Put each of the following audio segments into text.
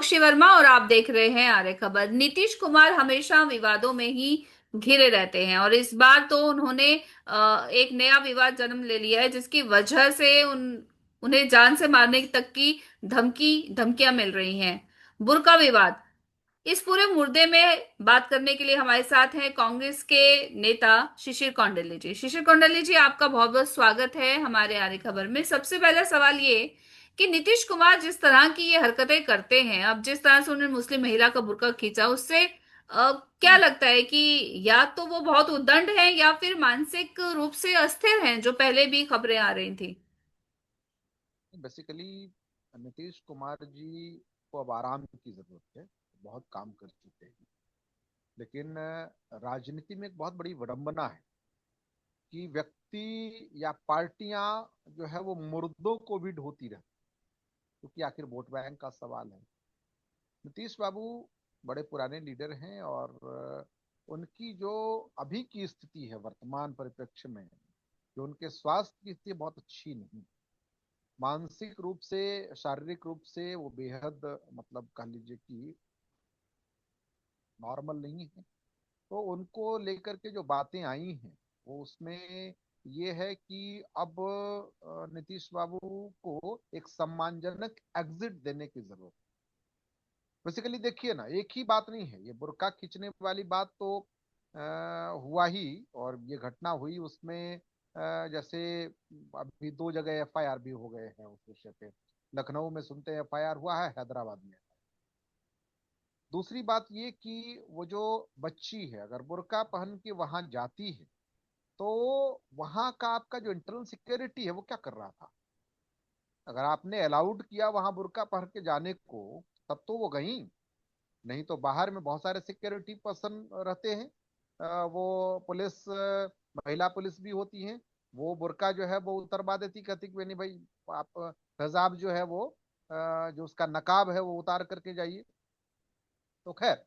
साक्षी वर्मा और आप देख रहे हैं आर्य खबर। नीतीश कुमार हमेशा विवादों में ही घिरे रहते हैं और इस बार तो उन्होंने एक नया विवाद जन्म ले लिया है जिसकी वजह से उन्हें जान से मारने तक की धमकियां मिल रही हैं। बुर्का विवाद, इस पूरे मुद्दे में बात करने के लिए हमारे साथ हैं कांग्रेस के नेता शिशिर कौंडल्य जी। शिशिर कौंडल्य जी, आपका बहुत बहुत स्वागत है हमारे आर्य खबर में। सबसे पहला सवाल ये कि नीतीश कुमार जिस तरह की ये हरकतें करते हैं, अब जिस तरह से उन्होंने मुस्लिम महिला का बुर्का खींचा, उससे क्या लगता है कि या तो वो बहुत उद्दंड हैं या फिर मानसिक रूप से अस्थिर हैं, जो पहले भी खबरें आ रही थी। बेसिकली नीतीश कुमार जी को अब आराम की जरूरत है। बहुत काम कर चुके हैं। लेकिन राजनीति में एक बहुत बड़ी विडंबना है कि व्यक्ति या पार्टियां जो है वो मुर्दों को भी ढोती रहती, क्योंकि आखिर वोट बैंक का सवाल है। नीतीश बाबू बड़े पुराने लीडर हैं और उनकी जो अभी की स्थिति है वर्तमान परिप्रेक्ष्य में, जो उनके स्वास्थ्य की स्थिति बहुत अच्छी नहीं। मानसिक रूप से, शारीरिक रूप से वो बेहद मतलब कह लीजिए कि नॉर्मल नहीं है। तो उनको लेकर के जो बातें आई हैं वो उसमें ये है कि अब नीतीश बाबू को एक सम्मानजनक एग्जिट देने की जरूरत। बेसिकली देखिए ना, एक ही बात नहीं है, ये बुर्का खींचने वाली बात तो हुआ ही, और ये घटना हुई उसमें जैसे अभी दो जगह एफआईआर भी हो गए हैं उस विषय पे। लखनऊ में सुनते हैं एफआईआर हुआ है, हैदराबाद में। दूसरी बात ये कि वो जो बच्ची है अगर बुर्का पहन के वहां जाती है तो वहां का आपका जो इंटरनल सिक्योरिटी है वो क्या कर रहा था? अगर आपने अलाउड किया वहां बुर्का पहन के जाने को तब तो वो गई। नहीं तो बाहर में बहुत सारे सिक्योरिटी पर्सन रहते हैं। वो पुलिस, महिला पुलिस भी होती हैं। वो बुर्का जो है वो उतरवा देती, कहती कि नहीं भाई, आप हिजाब जो है वो जो उसका नकाब है वो उतार करके जाइए। तो खैर,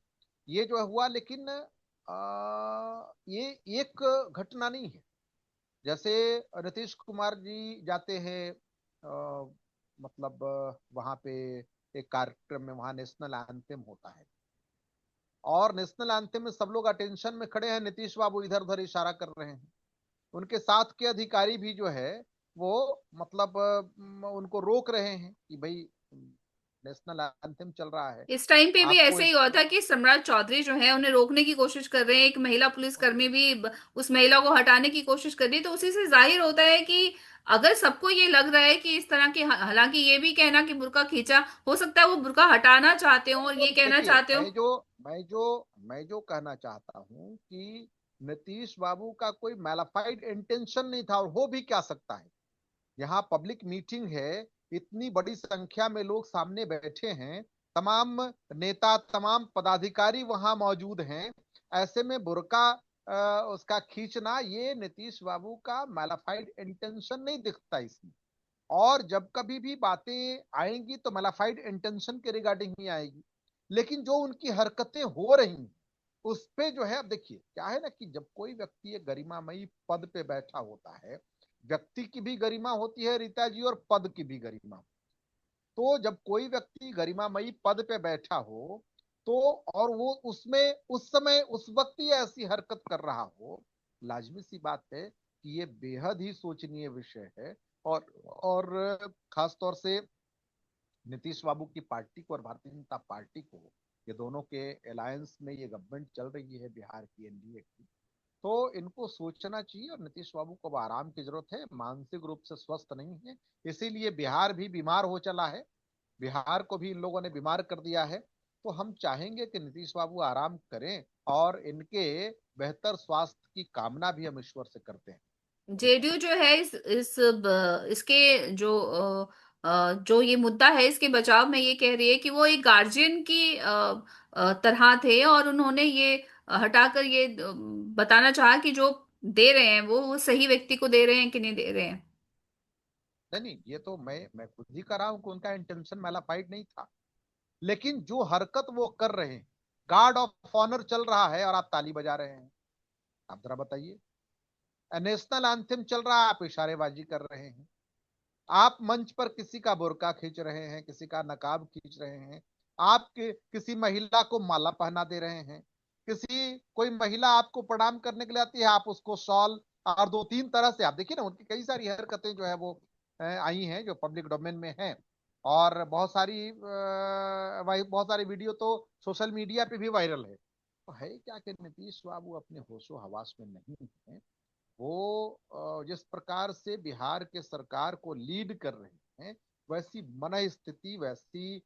ये जो हुआ, लेकिन ये एक घटना नहीं है। जैसे नीतीश कुमार जी जाते हैं मतलब वहां पे एक कार्यक्रम में, वहां नेशनल एंथम होता है और नेशनल एंथम में सब लोग अटेंशन में खड़े हैं, नीतीश बाबू इधर उधर इशारा कर रहे हैं। उनके साथ के अधिकारी भी जो है वो मतलब उनको रोक रहे हैं कि भाई नेशनल एंथम चल रहा है, इस टाइम पे भी आपको ऐसे ही हुआ था इसको। कि सम्राट चौधरी जो है उन्हें रोकने की कोशिश कर रहे हैं, एक महिला पुलिसकर्मी भी उस महिला को हटाने की कोशिश कर रही है। तो उसी से जाहिर होता है कि अगर सबको ये लग रहा है कि इस तरह की, हालांकि ये भी कहना कि बुर्का खींचा, हो सकता है वो बुर्का हटाना चाहते हो और तो ये कहना देखिए, चाहते हो। मैं जो कहना चाहता हूँ कि नीतीश बाबू का कोई मैलाफाइड इंटेंशन नहीं था, और हो भी क्या सकता है। यहाँ पब्लिक मीटिंग है, इतनी बड़ी संख्या में लोग सामने बैठे हैं, तमाम नेता, तमाम पदाधिकारी वहां मौजूद हैं। ऐसे में बुर्का उसका खींचना, ये नीतीश बाबू का मैलाफाइड इंटेंशन नहीं दिखता इसमें। और जब कभी भी बातें आएंगी तो मैलाफाइड इंटेंशन के रिगार्डिंग ही आएगी। लेकिन जो उनकी हरकतें हो रही हैं उस पे जो है, अब देखिए क्या है ना कि जब कोई व्यक्ति एक गरिमामयी पद पे बैठा होता है, व्यक्ति की भी गरिमा होती है रीता जी, और पद की भी गरिमा। तो जब कोई व्यक्ति गरिमामयी पद पे बैठा हो तो, और वो उसमें उस समय उस वक्त ही ऐसी हरकत कर रहा हो, लाजमी सी बात है कि ये बेहद ही सोचनीय विषय है। और खास तौर से नीतीश बाबू की पार्टी को और भारतीय जनता पार्टी को, ये दोनों के अलायंस में ये गवर्नमेंट चल रही है बिहार की, एनडीए की। तो इनको सोचना चाहिए, और नीतीश बाबू को अब आराम की जरूरत है, मानसिक रूप से स्वस्थ नहीं है। इसीलिए बिहार भी बीमार हो चला है, बिहार को भी इन लोगों ने बीमार कर दिया है। तो हम चाहेंगे कि नीतीश बाबू आराम करें, और इनके बेहतर स्वास्थ्य की कामना भी हम ईश्वर से करते हैं। जेडीयू जो है इसके जो जो ये मुद्दा है, इसके बचाव में ये कह रही है कि वो एक गार्जियन की तरह थे और उन्होंने ये हटाकर ये बताना चाहा कि जो दे रहे हैं वो सही व्यक्ति को दे रहे हैं कि नहीं दे रहे हैं। नहीं नहीं, ये तो मैं खुद ही कर रहा हूं कि उनका इंटेंशन मैलाफाइड नहीं था। लेकिन जो हरकत वो कर रहे हैं, गार्ड ऑफ ऑनर चल रहा है और आप ताली बजा रहे हैं। आप जरा बताइए, नेशनल एंथम चल रहा है, आप इशारेबाजी कर रहे हैं। आप मंच पर किसी का बुर्का खींच रहे हैं, किसी का नकाब खींच रहे हैं, आप किसी महिला को माला पहना दे रहे हैं, किसी कोई महिला आपको प्रणाम करने के लिए आती है, आप उसको शॉल, और दो तीन तरह से आप देखिए ना, उनकी कई सारी हरकतें जो है वो आई हैं जो पब्लिक डोमेन में हैं। और बहुत सारी वीडियो तो सोशल मीडिया पे भी वायरल है। तो है क्या कि नीतीश बाबू अपने होशो हवास में नहीं है। वो जिस प्रकार से बिहार के सरकार को लीड कर रहे हैं, वैसी मन स्थिति, वैसी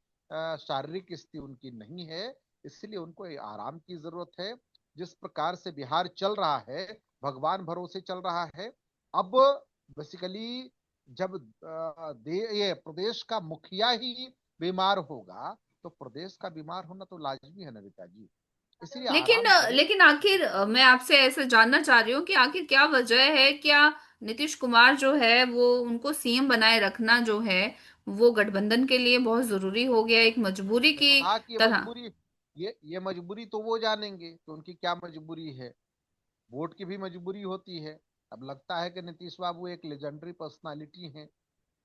शारीरिक स्थिति उनकी नहीं है। इसलिए उनको आराम की जरूरत है। जिस प्रकार से बिहार चल रहा है, भगवान भरोसे चल रहा है। अब बेसिकली जब ये प्रदेश का मुखिया ही बीमार होगा, तो प्रदेश का बीमार होना तो लाजमी है ना रीता जी। इसलिए लेकिन आराम करें। लेकिन आखिर मैं आपसे ऐसे जानना चाह रही हूँ कि आखिर क्या वजह है, क्या नीतीश कुमार जो है वो उनको सीएम बनाए रखना जो है वो गठबंधन के लिए बहुत जरूरी हो गया, एक मजबूरी मैंने की कहा कि ये तरह? मजबूरी, ये मजबूरी तो वो जानेंगे कि उनकी क्या मजबूरी है। वोट की भी मजबूरी होती है। अब लगता है कि नीतीश बाबू एक लेजेंडरी पर्सनालिटी हैं,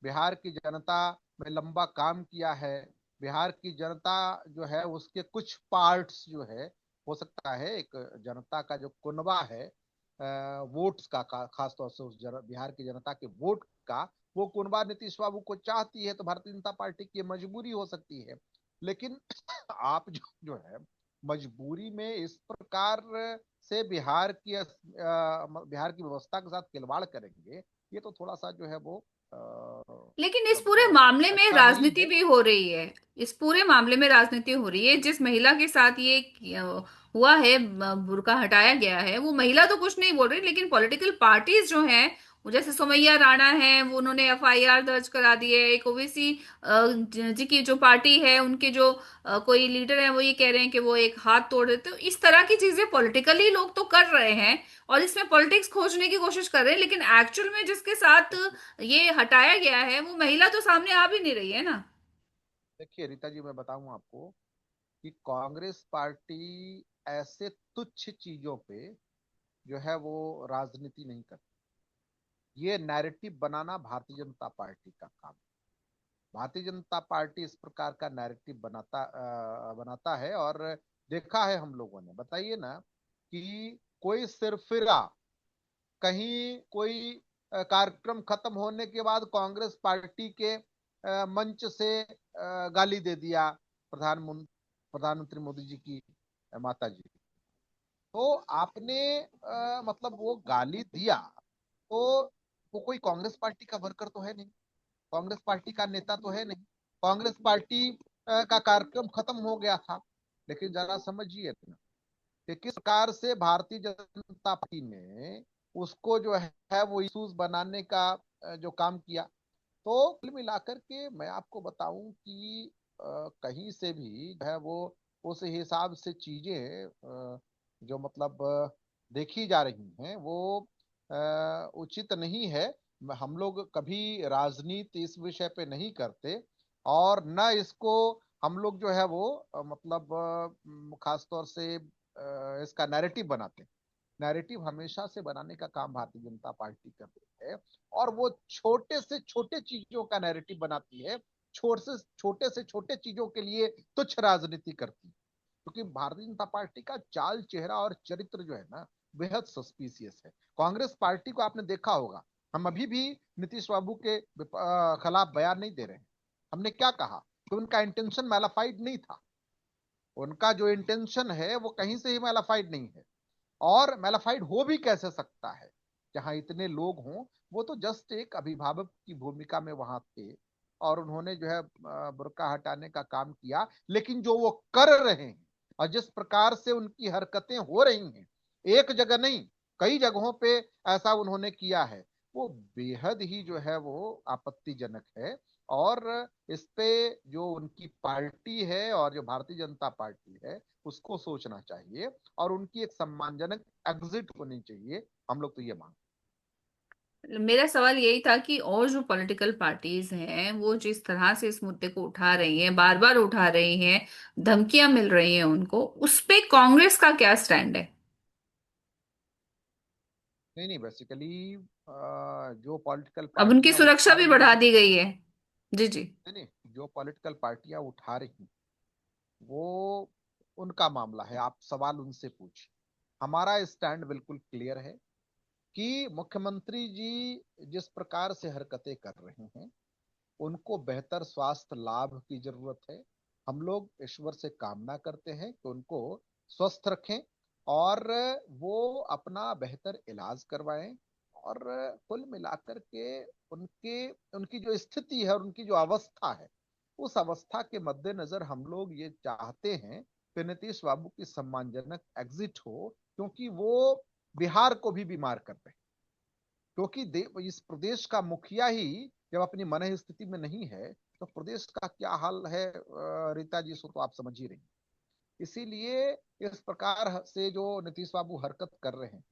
बिहार की जनता में लंबा काम किया है। बिहार की जनता जो है उसके कुछ पार्ट्स जो है, हो सकता है एक जनता का जो कुनबा है वोट्स का खासतौर से बिहार की जनता के वोट का, वो कुनबा नीतीश बाबू को चाहती है। तो भारतीय जनता पार्टी की मजबूरी हो सकती है। लेकिन आप जो है मजबूरी में इस प्रकार से बिहार की व्यवस्था के साथ खिलवाड़ करेंगे, ये तो थोड़ा सा जो है वो लेकिन इस पूरे मामले में अच्छा नहीं राजनीति है। भी हो रही है। इस पूरे मामले में राजनीति हो रही है। जिस महिला के साथ ये हुआ है, बुर्का हटाया गया है, वो महिला तो कुछ नहीं बोल रही, लेकिन पॉलिटिकल पार्टीज जो हैं, वो जैसे सुमैया राणा है, वो उन्होंने एफआईआर दर्ज करा दी है। एक ओवैसी जी की जो पार्टी है, उनके जो कोई लीडर है, वो ये कह रहे हैं कि वो एक हाथ तोड़ देते। तो इस तरह की चीजें पॉलिटिकली लोग तो कर रहे हैं और इसमें पॉलिटिक्स खोजने की कोशिश कर रहे हैं, लेकिन एक्चुअल में जिसके साथ ये हटाया गया है वो महिला तो सामने आ भी नहीं रही है ना। देखिए रीता जी, मैं बताऊं आपको कि कांग्रेस पार्टी ऐसे तुच्छ चीजों पे जो है वो राजनीति नहीं करती। ये नैरेटिव बनाना भारतीय जनता पार्टी का काम है। भारतीय जनता पार्टी इस प्रकार का नैरेटिव बनाता है। और देखा है हम लोगों ने, बताइए ना, कि कोई सिरफिरा कहीं कोई कार्यक्रम खत्म होने के बाद कांग्रेस पार्टी के मंच से गाली दे दिया प्रधानमंत्री मोदी जी की माता जी। तो आपने मतलब वो गाली दिया, तो वो कोई कांग्रेस पार्टी का वर्कर तो है नहीं, कांग्रेस पार्टी का नेता तो है नहीं। कांग्रेस पार्टी का कार्यक्रम खत्म हो गया था। लेकिन जरा समझिए ना कि किस प्रकार से भारतीय जनता पार्टी ने उसको जो है वो इशूज बनाने का जो काम किया। तो कुल मिलाकर के मैं आपको बताऊं कि कहीं से भी जो है वो उस हिसाब से चीजें जो मतलब देखी जा रही हैं वो उचित नहीं है। हम लोग कभी राजनीति इस विषय पे नहीं करते, और न इसको हम लोग जो है वो मतलब खास तौर से इसका नैरेटिव बनाते हैं। नैरेटिव हमेशा से बनाने का काम भारतीय जनता पार्टी कर रही है। और वो छोटे से छोटे चीजों का नैरेटिव बनाती है, छोटे से छोटे चीजों के लिए तुच्छ राजनीति करती है। क्योंकि भारतीय जनता पार्टी का चाल चेहरा और चरित्र जो है ना, बेहद सस्पिशियस है। कांग्रेस पार्टी को आपने देखा होगा, हम अभी भी नीतीश बाबू के खिलाफ बयान नहीं दे रहे हैं। हमने क्या कहा कि उनका इंटेंशन मैलाफाइड नहीं था। उनका जो इंटेंशन है वो कहीं से ही मैलाफाइड नहीं है। और मैलाफाइड हो भी कैसे सकता है जहां इतने लोग हों। वो तो जस्ट एक अभिभावक की भूमिका में वहां थे, और उन्होंने जो है बुर्का हटाने का काम किया। लेकिन जो वो कर रहे हैं और जिस प्रकार से उनकी हरकतें हो रही हैं, एक जगह नहीं, कई जगहों पे ऐसा उन्होंने किया है, वो बेहद ही जो है वो आपत्तिजनक है। और इस पे जो उनकी पार्टी है और जो भारतीय जनता पार्टी है, उसको सोचना चाहिए, और उनकी एक सम्मानजनक एग्जिट होनी चाहिए। हम लोग तो ये मांग। मेरा सवाल यही था कि और जो पॉलिटिकल पार्टीज हैं वो जिस तरह से इस मुद्दे को उठा रही हैं, बार बार उठा रही हैं, धमकियां मिल रही हैं उनको, उस पे कांग्रेस का क्या स्टैंड है? नहीं नहीं, बेसिकली जो पॉलिटिकल अब उनकी पार्टियां सुरक्षा उठा भी रही बढ़ा हैं, दी गई है। जी जी। नहीं नहीं, जो पॉलिटिकल पार्टियां उठा रही हैं, वो उनका मामला है, आप सवाल उनसे पूछिए। हमारा स्टैंड बिल्कुल क्लियर है कि मुख्यमंत्री जी जिस प्रकार से हरकतें कर रहे हैं, उनको बेहतर स्वास्थ्य लाभ की जरूरत है। हम लोग ईश्वर से कामना करते हैं कि उनको स्वस्थ रखें और वो अपना बेहतर इलाज करवाएं। और कुल मिलाकर के उनके उनकी जो स्थिति है और उनकी जो अवस्था है, उस अवस्था के मद्देनजर हम लोग ये चाहते हैं कि नीतीश बाबू की सम्मानजनक एग्जिट हो, क्योंकि वो बिहार को भी बीमार कर रहे हैं। क्योंकि इस प्रदेश का मुखिया ही जब अपनी मन स्थिति में नहीं है, तो प्रदेश का क्या हाल है रीता जी, सो तो आप समझ ही रही। इसीलिए इस प्रकार से जो नीतीश बाबू हरकत कर रहे हैं,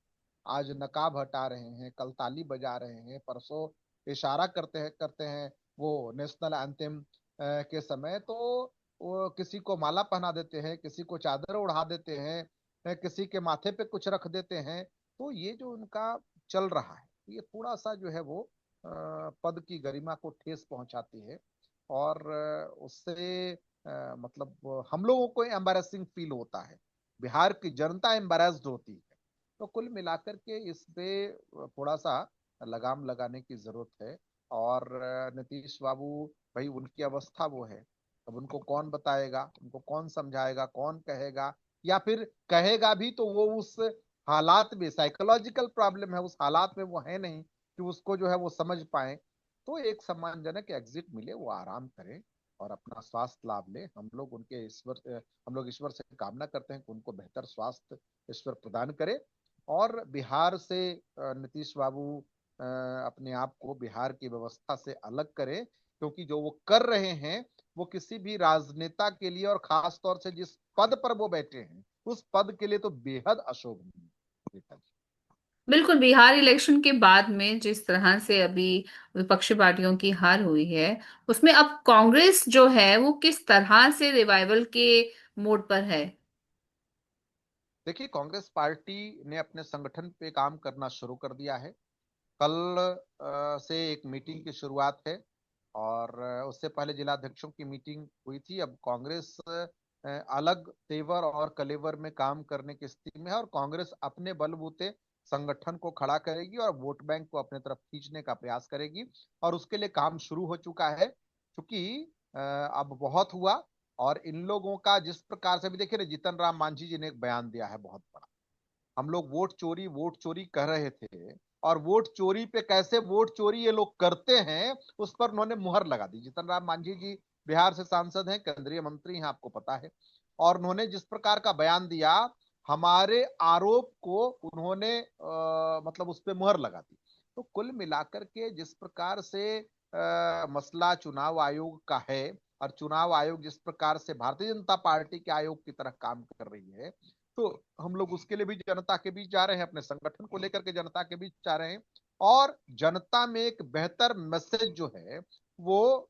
आज नकाब हटा रहे हैं, कल ताली बजा रहे हैं, परसों इशारा करते हैं वो नेशनल एंथम के समय, तो वो किसी को माला पहना देते हैं, किसी को चादर उड़ा देते हैं, किसी के माथे पे कुछ रख देते हैं। तो ये जो उनका चल रहा है, ये थोड़ा सा जो है वो पद की गरिमा को ठेस पहुंचाती है। और उससे मतलब हम लोगों को एम्बैरेसिंग फील होता है, बिहार की जनता एम्बैरेस्ड होती है। तो कुल मिलाकर के इस पे थोड़ा सा लगाम लगाने की जरूरत है। और नीतीश बाबू, भाई उनकी अवस्था वो है, अब उनको कौन बताएगा, उनको कौन समझाएगा, कौन कहेगा, या फिर कहेगा भी तो वो उस हालात में, साइकोलॉजिकल प्रॉब्लम है, उस हालात में वो है नहीं कि उसको जो है वो समझ पाए। तो एक सम्मानजनक एग्जिट मिले, वो आराम करें और अपना स्वास्थ्य लाभ ले। हम लोग ईश्वर से कामना करते हैं कि उनको बेहतर स्वास्थ्य ईश्वर प्रदान करे। और बिहार से नीतीश बाबू अपने आप को बिहार की व्यवस्था से अलग करें, क्योंकि जो वो कर रहे हैं वो किसी भी राजनेता के लिए, और खास तौर से जिस पद पर वो बैठे हैं, उस पद के लिए तो बेहद अशोभनीय है। बिल्कुल, बिहार इलेक्शन के बाद में जिस तरह से अभी विपक्षी पार्टियों की हार हुई है, उसमें अब कांग्रेस जो है वो किस तरह से रिवाइवल के मोड पर है। देखिए, कांग्रेस पार्टी ने अपने संगठन पे काम करना शुरू कर दिया है। कल से एक मीटिंग की शुरुआत है, और उससे पहले जिलाध्यक्षों की मीटिंग हुई थी। अब कांग्रेस अलग तेवर और कलेवर में काम करने की स्थिति में है, और कांग्रेस अपने बलबूते संगठन को खड़ा करेगी और वोट बैंक को अपने तरफ खींचने का प्रयास करेगी। और उसके लिए काम शुरू हो चुका है, क्योंकि अब बहुत हुआ। और इन लोगों का जिस प्रकार से भी देखिए ना, जीतन राम मांझी जी ने एक बयान दिया है बहुत बड़ा। हम लोग वोट चोरी कर रहे थे, और वोट चोरी पे कैसे वोट चोरी ये लोग करते हैं, उस पर उन्होंने मुहर लगा दी। जीतन राम मांझी जी बिहार से सांसद हैं, केंद्रीय मंत्री हैं, आपको पता है। और उन्होंने जिस प्रकार का बयान दिया, हमारे आरोप को उन्होंने मतलब उस पर मुहर लगा दी। तो कुल मिलाकर के जिस प्रकार से मसला चुनाव आयोग का है, और चुनाव आयोग जिस प्रकार से भारतीय जनता पार्टी के आयोग की तरह काम कर रही है, तो हम लोग उसके लिए भी जनता के बीच जा रहे हैं, अपने संगठन को लेकर के जनता के बीच जा रहे हैं। और जनता में एक बेहतर मैसेज जो है वो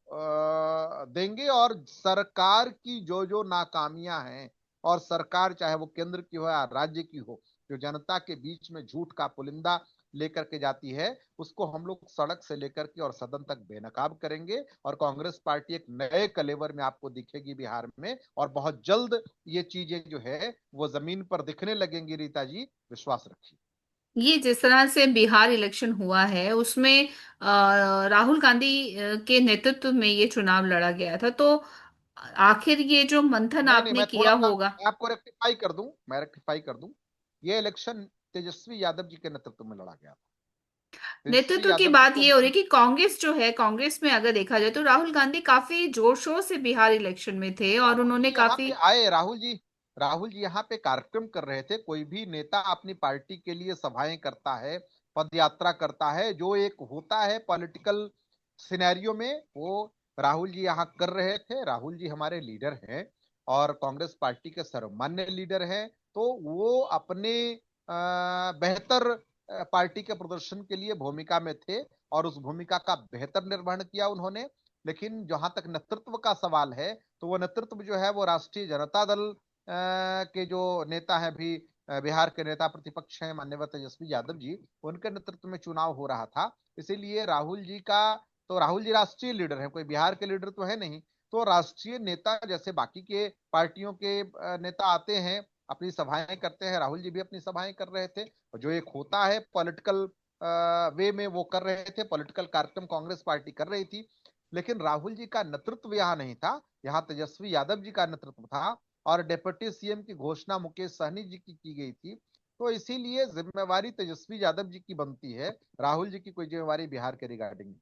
देंगे। और सरकार की जो जो नाकामियां हैं, और सरकार चाहे वो केंद्र की हो या राज्य की हो, जो जनता के बीच में झूठ का पुलिंदा लेकर के जाती है, उसको हम लोग सड़क से लेकर के और सदन तक बेनकाब करेंगे। और कांग्रेस पार्टी एक नए कलेवर में आपको दिखेगी बिहार में, और बहुत जल्द ये चीजें जो है वो जमीन पर दिखने लगेंगी रीता जी, विश्वास रखिए। ये जिस तरह से बिहार इलेक्शन हुआ है उसमें राहुल गांधी के नेतृत्व में ये चुनाव लड़ा गया था, तो आखिर ये जो मंथन नहीं नहीं, आपने मैं किया थोड़ा सा होगा। मैं आपको रेक्टिफाई कर दूं। ये इलेक्शन तेजस्वी यादव जी के नेतृत्व में लड़ा गया था। तेजस्वी नेतृत्व की यादव जी बात को ये हो रही है कि कांग्रेस जो है, कांग्रेस में अगर देखा जाए तो राहुल गांधी काफी जोर शोर से बिहार इलेक्शन में थे और राहुल उन्होंने जी यहाँ काफी। पे आए, राहुल जी यहाँ पे कार्यक्रम कर रहे थे। कोई भी नेता अपनी पार्टी के लिए सभाएं करता है, पद यात्रा करता है, जो एक होता है पॉलिटिकल सिनेरियो में, वो राहुल जी यहाँ कर रहे थे। राहुल जी हमारे लीडर हैं, और कांग्रेस पार्टी के सर्वमान्य लीडर हैं। तो वो अपने बेहतर पार्टी के प्रदर्शन के लिए भूमिका में थे, और उस भूमिका का बेहतर निर्वहन किया उन्होंने। लेकिन जहां तक नेतृत्व का सवाल है, तो वो नेतृत्व जो है वो राष्ट्रीय जनता दल के जो नेता है, भी बिहार के नेता प्रतिपक्ष हैं माननीय तेजस्वी यादव जी, उनके नेतृत्व में चुनाव हो रहा था। इसीलिए राहुल जी राष्ट्रीय लीडर है, कोई बिहार के लीडर तो है नहीं। तो राष्ट्रीय नेता जैसे बाकी के पार्टियों के नेता आते हैं, अपनी सभाएं करते हैं, राहुल जी भी अपनी सभाएं कर रहे थे, जो एक होता है पॉलिटिकल वे में वो कर रहे थे, पॉलिटिकल कार्यक्रम कांग्रेस पार्टी कर रही थी। लेकिन राहुल जी का नेतृत्व यहाँ नहीं था, यहाँ तेजस्वी यादव जी का नेतृत्व था, और डिप्टी सीएम की घोषणा मुकेश सहनी जी की गई थी। तो इसीलिए जिम्मेवारी तेजस्वी यादव जी की बनती है, राहुल जी की कोई जिम्मेवारी बिहार के रिगार्डिंग।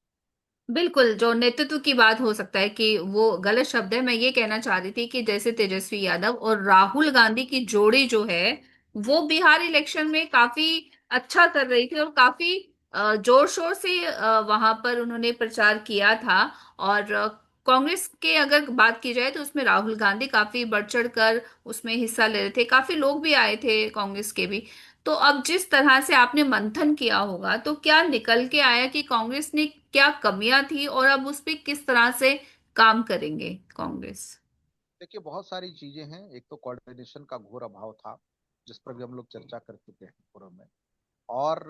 बिल्कुल, जो नेतृत्व की बात हो सकता है कि वो गलत शब्द है, मैं ये कहना चाह रही थी कि जैसे तेजस्वी यादव और राहुल गांधी की जोड़ी जो है वो बिहार इलेक्शन में काफी अच्छा कर रही थी और काफी जोर शोर से वहां पर उन्होंने प्रचार किया था। और कांग्रेस के अगर बात की जाए तो उसमें राहुल गांधी काफी बढ़ चढ़ कर उसमें हिस्सा ले रहे थे, काफी लोग भी आए थे कांग्रेस के भी। तो अब जिस तरह से आपने मंथन किया होगा तो क्या निकल के आया कि कांग्रेस ने क्या कमियां थी और अब उस पे किस तरह से काम करेंगे कांग्रेस? देखिए, बहुत सारी चीजें हैं। एक तो कोऑर्डिनेशन का घोर अभाव था, जिस पर भी हम लोग चर्चा कर चुके हैं पूर्व में। और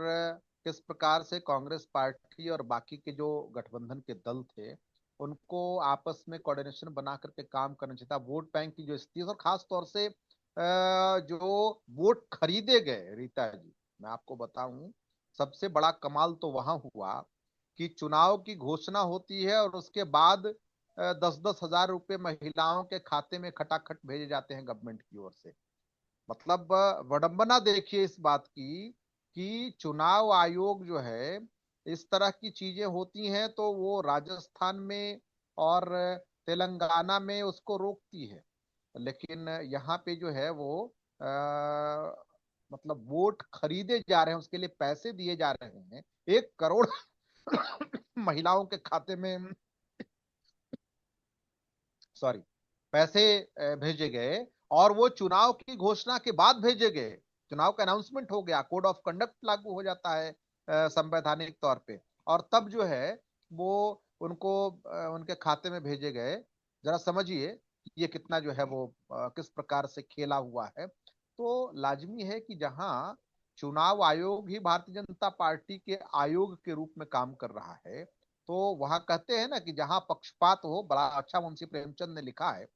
किस प्रकार से कांग्रेस पार्टी और बाकी के जो गठबंधन के दल थे, उनको आपस में कोऑर्डिनेशन बना करके काम करना चाहिए था। वोट बैंक की जो स्थिति है, और खास तौर से जो वोट खरीदे गए, रीता जी, मैं आपको बताऊं, सबसे बड़ा कमाल तो वहां हुआ कि चुनाव की घोषणा होती है और उसके बाद 10-10 हजार रुपए महिलाओं के खाते में खटाखट भेजे जाते हैं गवर्नमेंट की ओर से। मतलब विडंबना देखिए इस बात की कि चुनाव आयोग जो है, इस तरह की चीजें होती हैं तो वो राजस्थान में और तेलंगाना में उसको रोकती है। लेकिन यहाँ पे जो है वो आ, मतलब वोट खरीदे जा रहे हैं, उसके लिए पैसे दिए जा रहे हैं, 1 करोड़ महिलाओं के खाते में, सॉरी, पैसे भेजे गए। और वो चुनाव की घोषणा के बाद भेजे गए, चुनाव का अनाउंसमेंट हो गया, कोड ऑफ कंडक्ट लागू हो जाता है संवैधानिक तौर पे, और तब जो है वो उनको उनके खाते में भेजे गए। जरा समझिए ये कितना जो है वो किस प्रकार से खेला हुआ है। तो लाजमी है कि जहां चुनाव आयोग ही भारतीय जनता पार्टी के आयोग के रूप में काम कर रहा है, तो वहां कहते हैं ना कि जहां पक्षपात हो, बड़ा अच्छा मुंशी प्रेमचंद ने लिखा है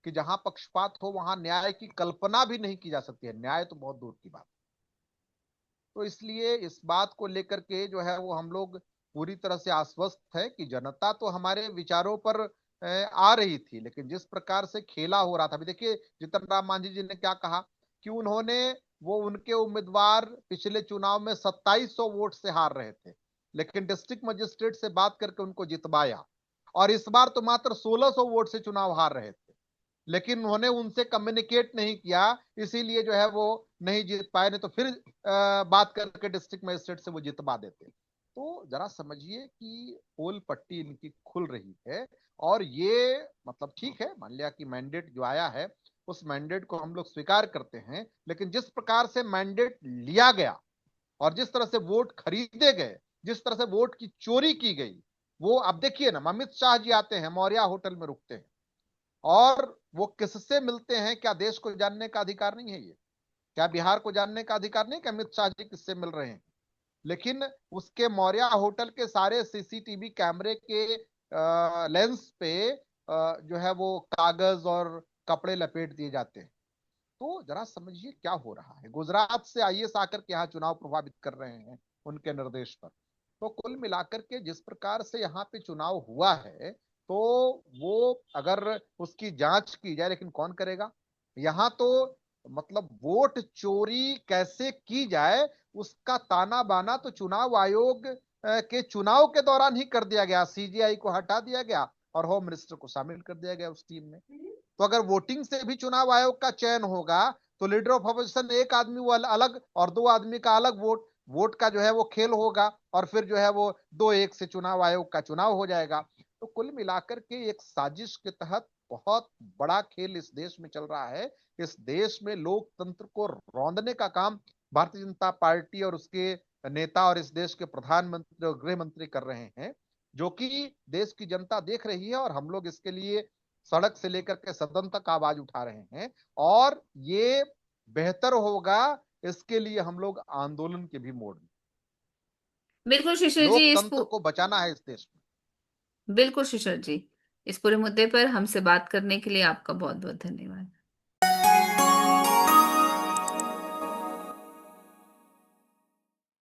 कि जहां पक्षपात हो वहां न्याय की कल्पना भी नहीं की जा सकती है, न्याय तो बहुत दूर की बात। तो इसलिए इस बात को लेकर के जो है वो हम लोग पूरी तरह से आश्वस्त है कि जनता तो हमारे विचारों पर आ रही थी, लेकिन जिस प्रकार से खेला हो रहा था, अभी देखिए जीतन राम मांझी जी ने क्या कहा कि उन्होंने, वो उनके उम्मीदवार पिछले चुनाव में 2700 वोट से हार रहे थे, लेकिन डिस्ट्रिक्ट मजिस्ट्रेट से बात करके उनको जितवाया, और इस बार तो मात्र 1600 वोट से चुनाव हार रहे थे, लेकिन उन्होंने उनसे कम्युनिकेट नहीं किया, इसीलिए जो है वो नहीं जीत पाए, नहीं तो फिर बात करके डिस्ट्रिक्ट मजिस्ट्रेट से वो जितवा देते। तो जरा समझिए कि पोल पट्टी इनकी खुल रही है। और ये मतलब ठीक है, मान लिया कि मैंडेट जो आया है, उस मैंडेट को हम लोग स्वीकार करते हैं, लेकिन जिस प्रकार से मैंडेट लिया गया और जिस तरह से वोट खरीदे गए, जिस तरह से वोट की चोरी की गई, वो अब देखिए ना, अमित शाह जी आते हैं, मौर्या होटल में रुकते हैं, और वो किससे मिलते हैं, क्या देश को जानने का अधिकार नहीं है ये? क्या बिहार को जानने का अधिकार नहीं कि अमित शाह जी किससे मिल रहे हैं? लेकिन उसके मौर्या होटल के सारे सीसीटीवी कैमरे के लेंस पे जो है वो कागज और कपड़े लपेट दिए जाते हैं। तो जरा समझिए क्या हो रहा है। गुजरात से आईएएस आकर के यहाँ चुनाव प्रभावित कर रहे हैं उनके निर्देश पर। तो कुल मिलाकर के जिस प्रकार से यहाँ पे चुनाव हुआ है, तो वो अगर उसकी जांच की जाए, लेकिन कौन करेगा यहाँ तो, मतलब वोट चोरी कैसे की जाए उसका ताना बाना तो चुनाव आयोग के चुनाव के दौरान ही कर दिया गया, सीजीआई को हटा दिया गया और होम मिनिस्टर को शामिल कर दिया गया उस टीम में। तो अगर वोटिंग से भी चुनाव आयोग का चयन होगा, तो लीडर ऑफ अपोजिशन एक आदमी वो अलग और 2 आदमी का अलग वोट, वोट का जो है वो खेल होगा, और फिर जो है वो 2-1 से चुनाव आयोग का चुनाव हो जाएगा। तो कुल मिलाकर के एक साजिश के तहत बहुत बड़ा खेल इस देश में चल रहा है। इस देश में लोकतंत्र को रौंदने का काम भारतीय जनता पार्टी और उसके नेता और इस देश के प्रधानमंत्री और गृह मंत्री कर रहे हैं, जो कि देश की जनता देख रही है, और हम लोग इसके लिए सड़क से लेकर के सदन तक आवाज उठा रहे हैं। और ये बेहतर होगा, इसके लिए हम लोग आंदोलन के भी मोड़ में, बिल्कुल शिशिर जी लोकतंत्र को बचाना है इस देश में। बिल्कुल शिशिर जी, इस पूरे मुद्दे पर हमसे बात करने के लिए आपका बहुत बहुत धन्यवाद।